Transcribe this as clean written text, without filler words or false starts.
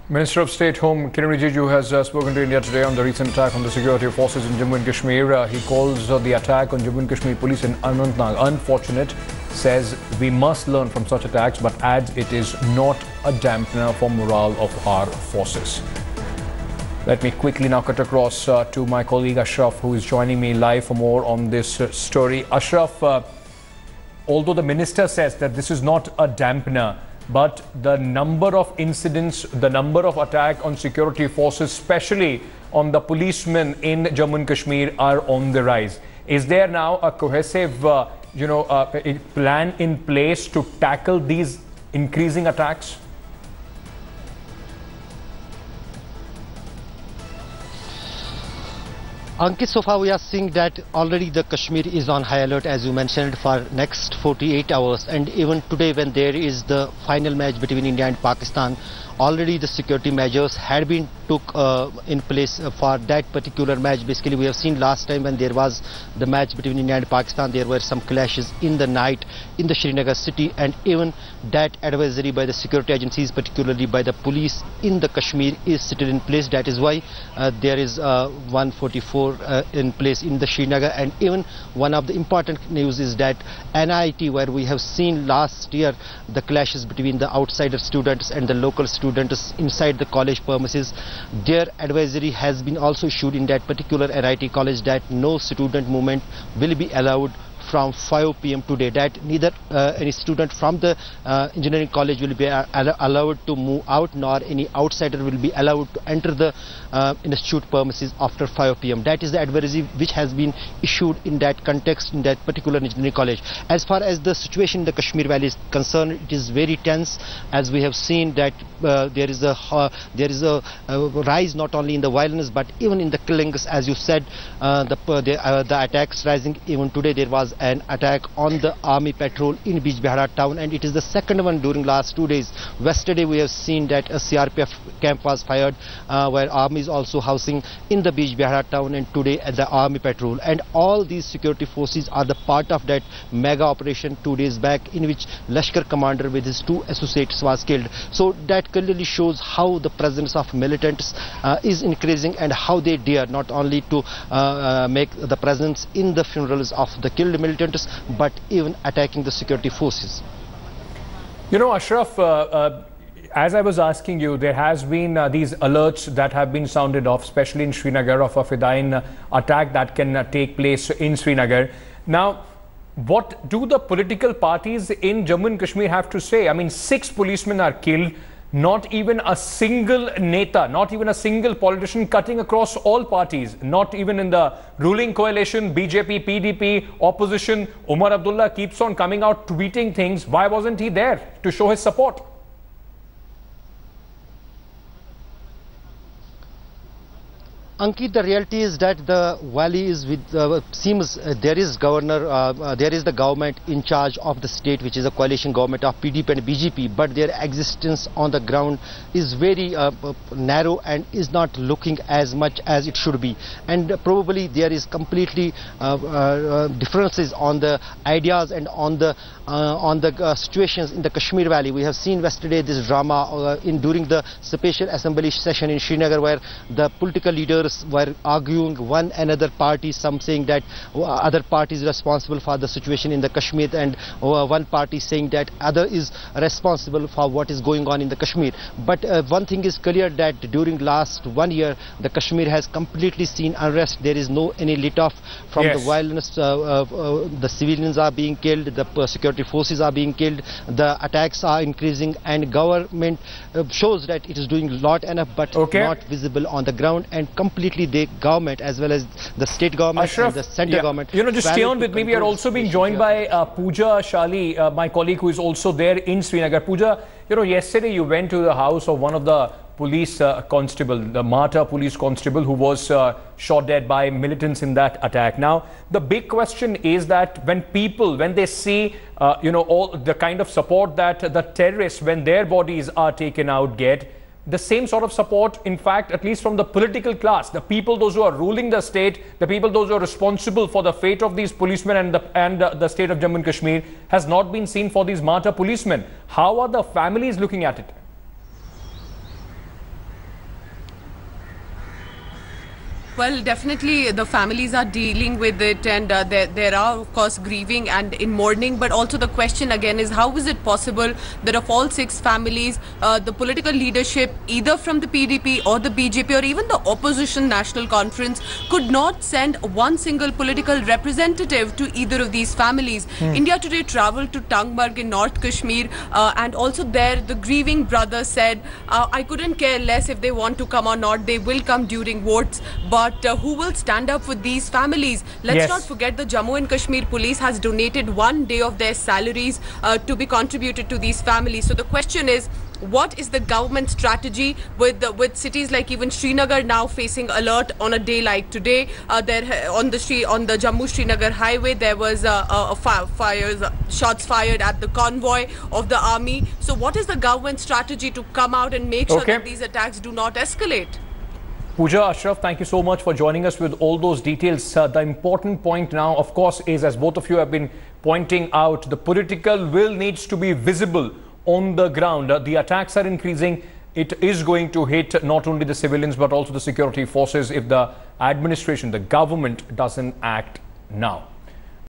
Minister of State Home Kiren Rijiju has spoken to India today on the recent attack on the security forces in Jammu and Kashmir. He calls the attack on Jammu and Kashmir police in Anantnag unfortunate, says we must learn from such attacks, but adds it is not a dampener for morale of our forces. Let me quickly now cut across to my colleague Ashraf, who is joining me live for more on this story. Ashraf, although the minister says that this is not a dampener, but the number of incidents, the number of attack on security forces, especially on the policemen in Jammu and Kashmir, are on the rise. Is there now a cohesive, plan in place to tackle these increasing attacks? Ankit, so far we are seeing that already the Kashmir is on high alert, as you mentioned, for next 48 hours. And even today, when there is the final match between India and Pakistan, already the security measures had been took in place for that particular match. Basically, we have seen last time when there was the match between India and Pakistan, there were some clashes in the night in the Srinagar city, and even that advisory by the security agencies, particularly by the police in the Kashmir, is still in place. That is why there is 144 in place in the Srinagar. And even one of the important news is that NIT, where we have seen last year the clashes between the outsider students and the local students inside the college premises, their advisory has been also issued in that particular NIT college that no student movement will be allowed from 5 p.m. today, that neither any student from the engineering college will be allowed to move out, nor any outsider will be allowed to enter the institute premises after 5 p.m. That is the advisory which has been issued in that context in that particular engineering college. As far as the situation in the Kashmir Valley is concerned, it is very tense, as we have seen that there is a rise not only in the violence but even in the killings. As you said, the attacks rising. Even today there was an attack on the army patrol in Bijbehara town, and it is the second one during last 2 days. Yesterday we have seen that a CRPF camp was fired where army is also housing in the Bijbehara town, and today at the army patrol. And all these security forces are the part of that mega operation 2 days back, in which Lashkar commander with his 2 associates was killed. So that clearly shows how the presence of militants is increasing, and how they dare not only to make the presence in the funerals of the killed militants, but even attacking the security forces. You know, Ashraf, as I was asking you, there has been these alerts that have been sounded off, especially in Srinagar, of a Fidain attack that can take place in Srinagar. Now, what do the political parties in Jammu and Kashmir have to say? I mean, 6 policemen are killed. Not even a single neta, not even a single politician cutting across all parties, not even in the ruling coalition, BJP, PDP, opposition. Umar Abdullah keeps on coming out tweeting things. Why wasn't he there to show his support? Ankit, the reality is that the valley is with seems there is the government in charge of the state, which is a coalition government of PDP and BJP, but their existence on the ground is very narrow and is not looking as much as it should be. And probably there is completely differences on the ideas and on the situations in the Kashmir Valley. We have seen yesterday this drama during the special assembly session in Srinagar, where the political leaders were arguing one another party, some saying that other party is responsible for the situation in the Kashmir, and one party saying that other is responsible for what is going on in the Kashmir. But one thing is clear, that during last 1 year the Kashmir has completely seen unrest. There is no any let off from the violence. The civilians are being killed, the security forces are being killed, the attacks are increasing, and government shows that it is doing a lot enough, but not visible on the ground. And completely the government, as well as the state government, Ashraf, and the central government. You know, just stay on with me. We are also being joined by Pooja Shali, my colleague, who is also there in Srinagar. Pooja, you know, yesterday you went to the house of one of the police constable, the martyr police constable, who was shot dead by militants in that attack. Now, the big question is that when they see, all the kind of support that the terrorists, when their bodies are taken out, get, the same sort of support, in fact, at least from the political class, the people, those who are ruling the state, the people, those who are responsible for the fate of these policemen and the state of Jammu and Kashmir, has not been seen for these martyr policemen. How are the families looking at it? Well, definitely the families are dealing with it, and there are of course grieving and in mourning, but also the question again is, how is it possible that of all 6 families, the political leadership either from the PDP or the BJP or even the opposition national conference could not send one single political representative to either of these families. India Today travelled to Tangmarg in North Kashmir, and also there the grieving brother said, I couldn't care less if they want to come or not, they will come during votes, but who will stand up for these families? Let's not forget the Jammu and Kashmir police has donated 1 day of their salaries to be contributed to these families. So the question is, what is the government strategy with cities like even Srinagar now facing alert on a day like today? There on the Jammu Srinagar highway there was shots fired at the convoy of the army. So what is the government strategy to come out and make sure that these attacks do not escalate? Pooja, Ashraf, thank you so much for joining us with all those details. The important point now, of course, is, as both of you have been pointing out, the political will needs to be visible on the ground. The attacks are increasing. It is going to hit not only the civilians but also the security forces if the administration, the government doesn't act now.